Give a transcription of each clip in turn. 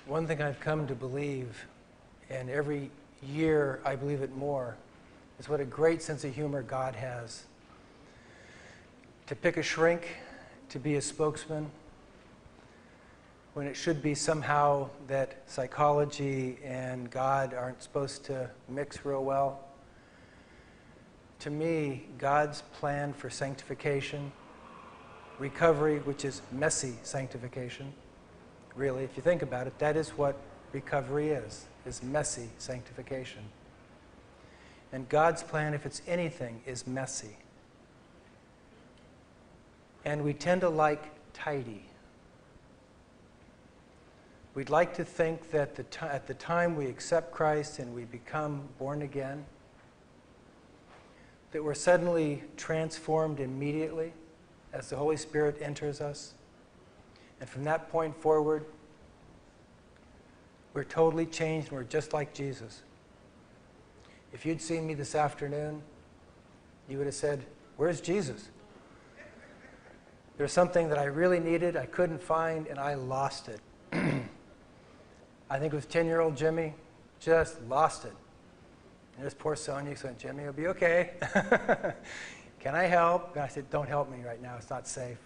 One thing I've come to believe, and every year I believe it more, is what a great sense of humor God has. To pick a shrink, to be a spokesman, when it should be somehow that psychology and God aren't supposed to mix real well. To me, God's plan for sanctification, recovery, which is messy sanctification, really, if you think about it, that is what recovery is messy sanctification. And God's plan, if it's anything, is messy. And we tend to like tidy. We'd like to think that at the time we accept Christ and we become born again, that we're suddenly transformed immediately as the Holy Spirit enters us. And from that point forward, we're totally changed and we're just like Jesus. If you'd seen me this afternoon, you would have said, "Where's Jesus?" There's something that I really needed, I couldn't find, and I lost it. I think it was 10-year-old Jimmy, just lost it. And this poor Sonia said, "Jimmy, it'll be okay. Can I help?" And I said, "Don't help me right now, it's not safe."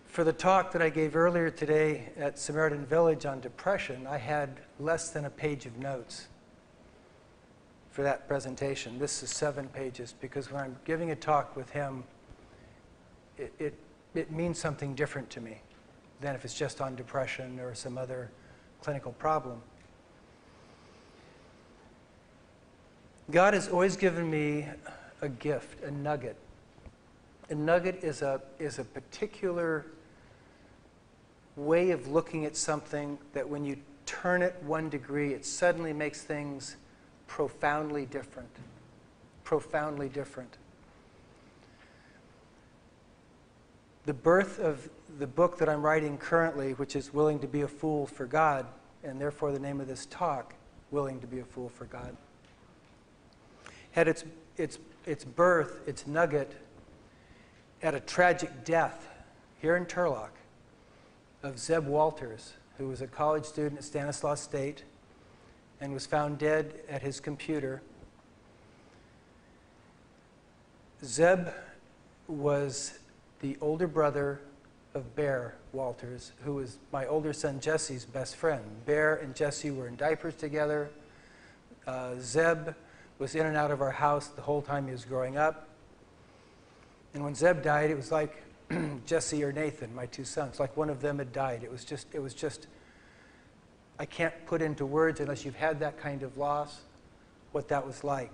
For the talk that I gave earlier today at Samaritan Village on depression, I had less than a page of notes for that presentation. This is 7 pages, because when I'm giving a talk with him, it means something different to me than if it's just on depression or some other clinical problem. God has always given me a gift, a nugget. A nugget is a particular way of looking at something that when you turn it 1 degree, it suddenly makes things profoundly different. Profoundly different. The birth of the book that I'm writing currently, which is Willing to be a Fool for God, and therefore the name of this talk, Willing to be a Fool for God, had its birth, its nugget, at a tragic death here in Turlock of Zeb Walters, who was a college student at Stanislaus State and was found dead at his computer. Zeb was the older brother of Bear Walters, who was my older son Jesse's best friend. Bear and Jesse were in diapers together. Zeb was in and out of our house the whole time he was growing up. And when Zeb died, it was like Jesse or Nathan, my 2 sons, like one of them had died. It was just, I can't put into words, unless you've had that kind of loss, what that was like.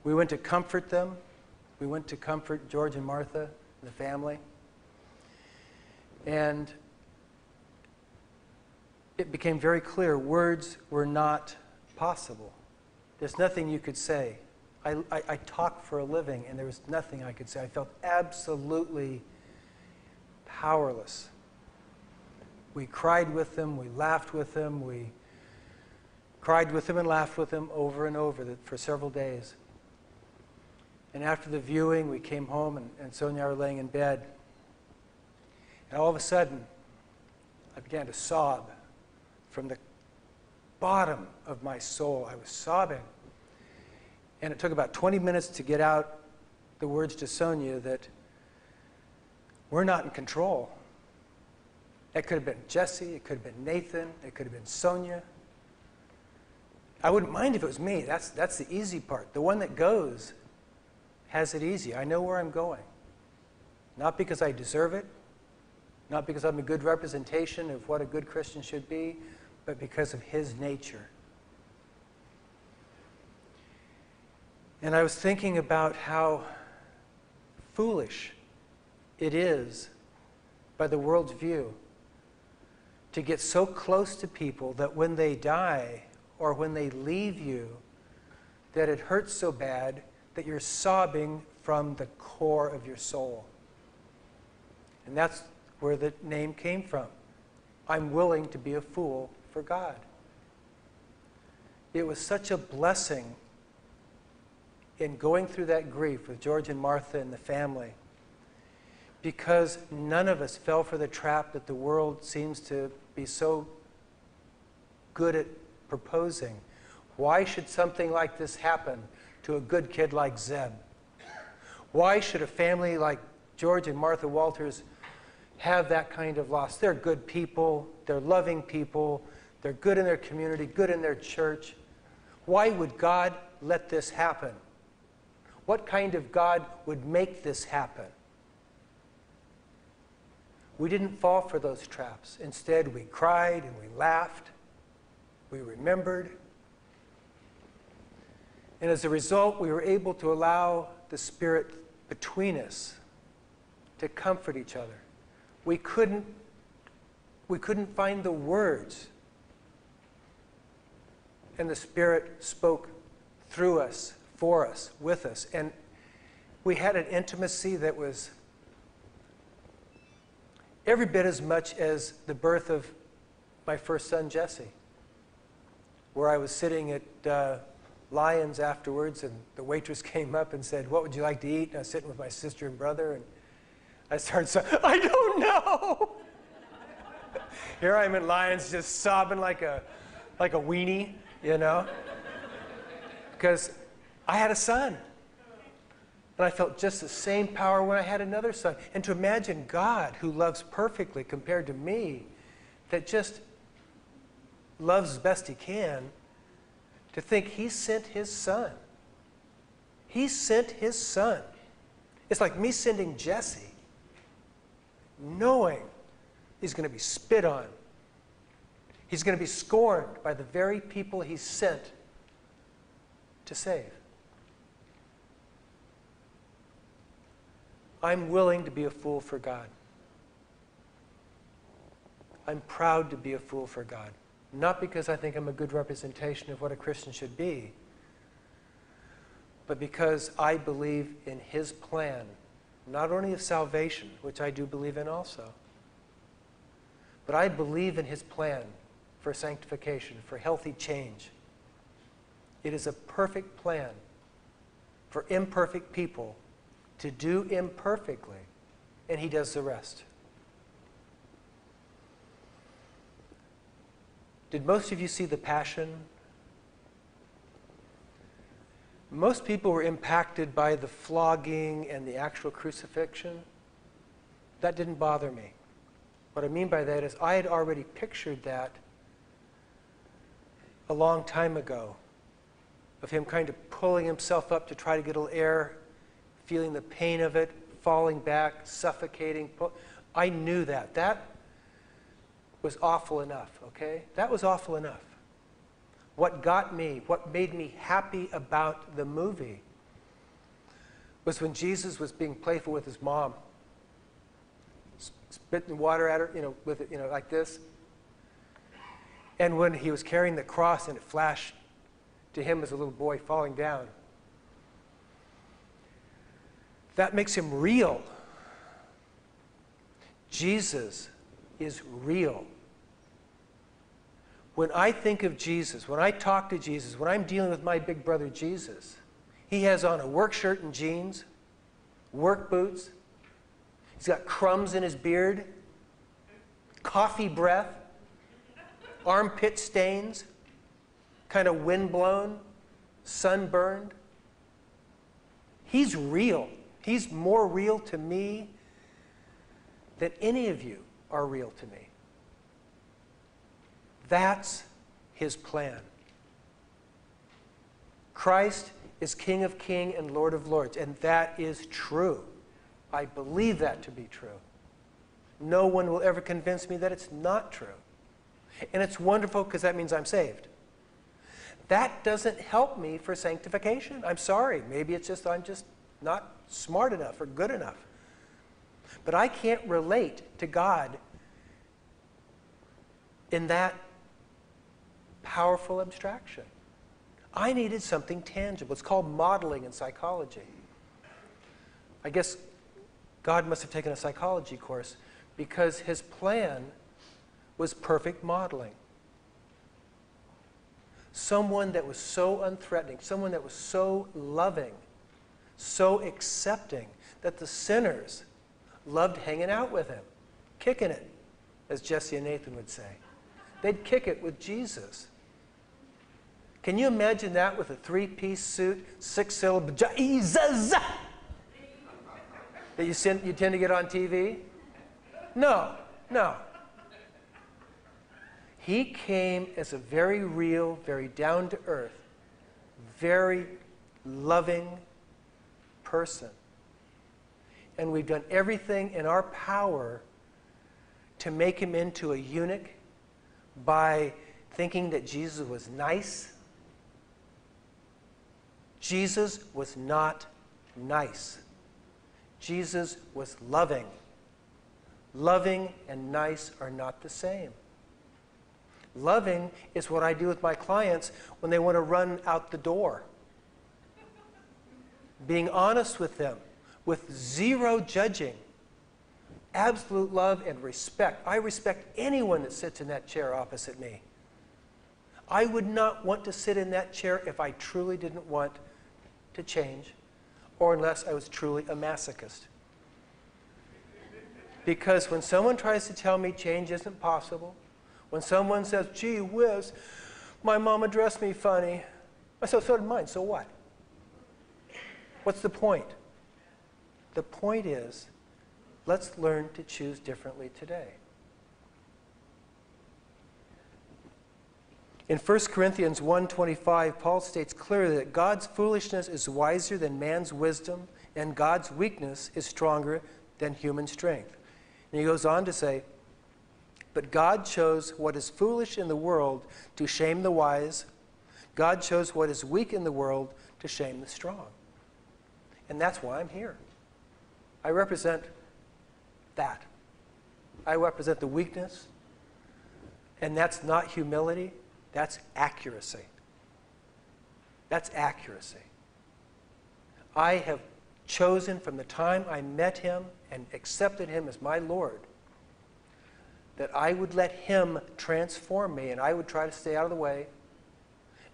We went to comfort them. We went to comfort George and Martha, the family. And it became very clear words were not possible. There's nothing you could say. I talk for a living, and there was nothing I could say. I felt absolutely powerless. We cried with them, we laughed with them, we cried with them and laughed with them over and over for several days. And after the viewing, we came home, and Sonia and I were laying in bed. And all of a sudden, I began to sob from the bottom of my soul. I was sobbing. And it took about 20 minutes to get out the words to Sonia that we're not in control. It could have been Jesse, it could have been Nathan, it could have been Sonia. I wouldn't mind if it was me. That's the easy part. The one that goes has it easy. I know where I'm going. Not because I deserve it, not because I'm a good representation of what a good Christian should be, but because of his nature. And I was thinking about how foolish it is, by the world's view, to get so close to people that when they die or when they leave you, that it hurts so bad that you're sobbing from the core of your soul. And that's where the name came from. I'm willing to be a fool for God. It was such a blessing in going through that grief with George and Martha and the family, because none of us fell for the trap that the world seems to be so good at proposing. Why should something like this happen to a good kid like Zeb? Why should a family like George and Martha Walters have that kind of loss? They're good people, they're loving people, they're good in their community, good in their church. Why would God let this happen? What kind of God would make this happen? We didn't fall for those traps. Instead, we cried and we laughed. We remembered. And as a result, we were able to allow the Spirit between us to comfort each other. We couldn't find the words. And the Spirit spoke through us, for us, with us. And we had an intimacy that was every bit as much as the birth of my first son, Jesse, where I was sitting at Lions afterwards, and the waitress came up and said, "What would you like to eat?" And I was sitting with my sister and brother, and I started saying, "I don't know." Here I am in Lions just sobbing like a weenie, you know, because I had a son. And I felt just the same power when I had another son. And to imagine God, who loves perfectly compared to me, that just loves as best he can, to think he sent his son. He sent his son. It's like me sending Jesse, knowing he's going to be spit on. He's going to be scorned by the very people he sent to save. I'm willing to be a fool for God. I'm proud to be a fool for God. Not because I think I'm a good representation of what a Christian should be, but because I believe in his plan, not only of salvation, which I do believe in also, but I believe in his plan for sanctification, for healthy change. It is a perfect plan for imperfect people to do imperfectly, and he does the rest. Did most of you see The Passion? Most people were impacted by the flogging and the actual crucifixion. That didn't bother me. What I mean by that is I had already pictured that a long time ago, of him kind of pulling himself up to try to get a little air, feeling the pain of it, falling back, suffocating. I knew that. That was awful enough, okay? That was awful enough. What got me, what made me happy about the movie was when Jesus was being playful with his mom, spitting water at her, with it, like this. And when he was carrying the cross and it flashed to him as a little boy falling down, that makes him real. Jesus is real. When I think of Jesus, when I talk to Jesus, when I'm dealing with my big brother Jesus, he has on a work shirt and jeans, work boots. He's got crumbs in his beard, coffee breath, armpit stains, kind of windblown, sunburned. He's real. He's more real to me than any of you are real to me. That's his plan. Christ is King of Kings and Lord of Lords, and that is true. I believe that to be true. No one will ever convince me that it's not true. And it's wonderful because that means I'm saved. That doesn't help me for sanctification. I'm sorry. Maybe it's just I'm just not smart enough or good enough. But I can't relate to God in that powerful abstraction. I needed something tangible. It's called modeling in psychology. I guess God must have taken a psychology course because his plan was perfect modeling. Someone that was so unthreatening, someone that was so loving, so accepting that the sinners loved hanging out with him, kicking it, as Jesse and Nathan would say. They'd kick it with Jesus. Can you imagine that with a three-piece suit, six-syllable, Jesus, that you tend to get on TV? No, no. He came as a very real, very down-to-earth, very loving person. And we've done everything in our power to make him into a eunuch by thinking that Jesus was nice. Jesus was not nice. Jesus was loving. Loving and nice are not the same. Loving is what I do with my clients when they want to run out the door. Being honest with them, with zero judging. Absolute love and respect. I respect anyone that sits in that chair opposite me. I would not want to sit in that chair if I truly didn't want to change, or unless I was truly a masochist. Because when someone tries to tell me change isn't possible, when someone says, gee whiz, my mama dressed me funny, I said, so did mine, so what? What's the point? The point is, let's learn to choose differently today. In 1 Corinthians 1:25, Paul states clearly that God's foolishness is wiser than man's wisdom, and God's weakness is stronger than human strength. And he goes on to say, but God chose what is foolish in the world to shame the wise. God chose what is weak in the world to shame the strong. And that's why I'm here. I represent that. I represent the weakness, and that's not humility, that's accuracy. That's accuracy. I have chosen from the time I met him and accepted him as my Lord that I would let him transform me, and I would try to stay out of the way,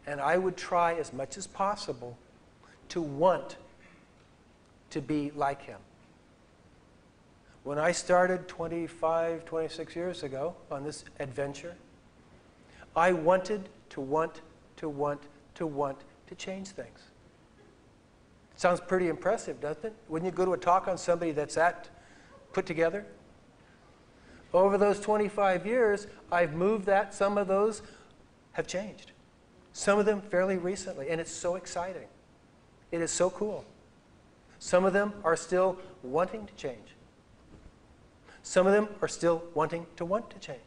and I would try as much as possible to want to be like him. When I started 25, 26 years ago on this adventure, I wanted to change things. It sounds pretty impressive, doesn't it? Wouldn't you go to a talk on somebody that's that put together? Over those 25 years, I've moved that. Some of those have changed. Some of them fairly recently, and it's so exciting. It is so cool. Some of them are still wanting to change. Some of them are still wanting to want to change.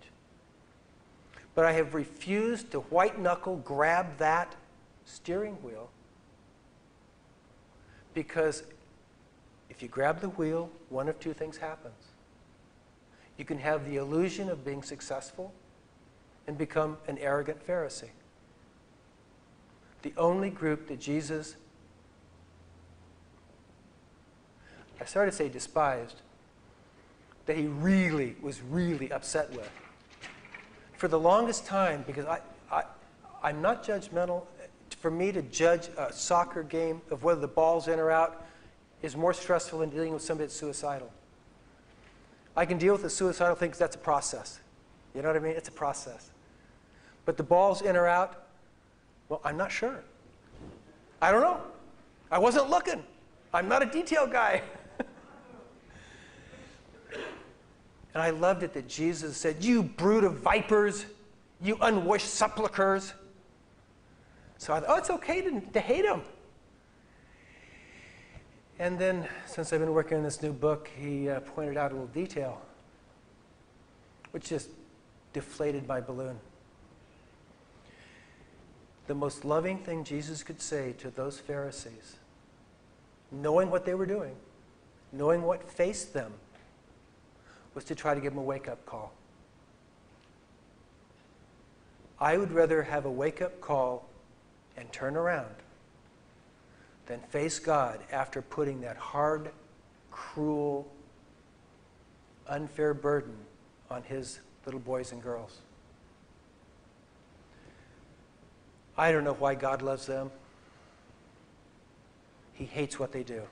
But I have refused to white-knuckle grab that steering wheel, because if you grab the wheel, one of two things happens. You can have the illusion of being successful and become an arrogant Pharisee. The only group that Jesus, I started to say despised, that he was really upset with. For the longest time, because I'm not judgmental, for me to judge a soccer game of whether the ball's in or out is more stressful than dealing with somebody that's suicidal. I can deal with the suicidal thing because that's a process. You know what I mean? It's a process. But the ball's in or out, well, I'm not sure. I don't know. I wasn't looking. I'm not a detail guy. And I loved it that Jesus said, you brood of vipers, you unwashed sepulchres. So I thought, oh, it's okay to hate him. And then, since I've been working on this new book, he pointed out a little detail, which just deflated my balloon. The most loving thing Jesus could say to those Pharisees, knowing what they were doing, knowing what faced them, was to try to give them a wake-up call. I would rather have a wake-up call and turn around than face God after putting that hard, cruel, unfair burden on his little boys and girls. I don't know why God loves them. He hates what they do.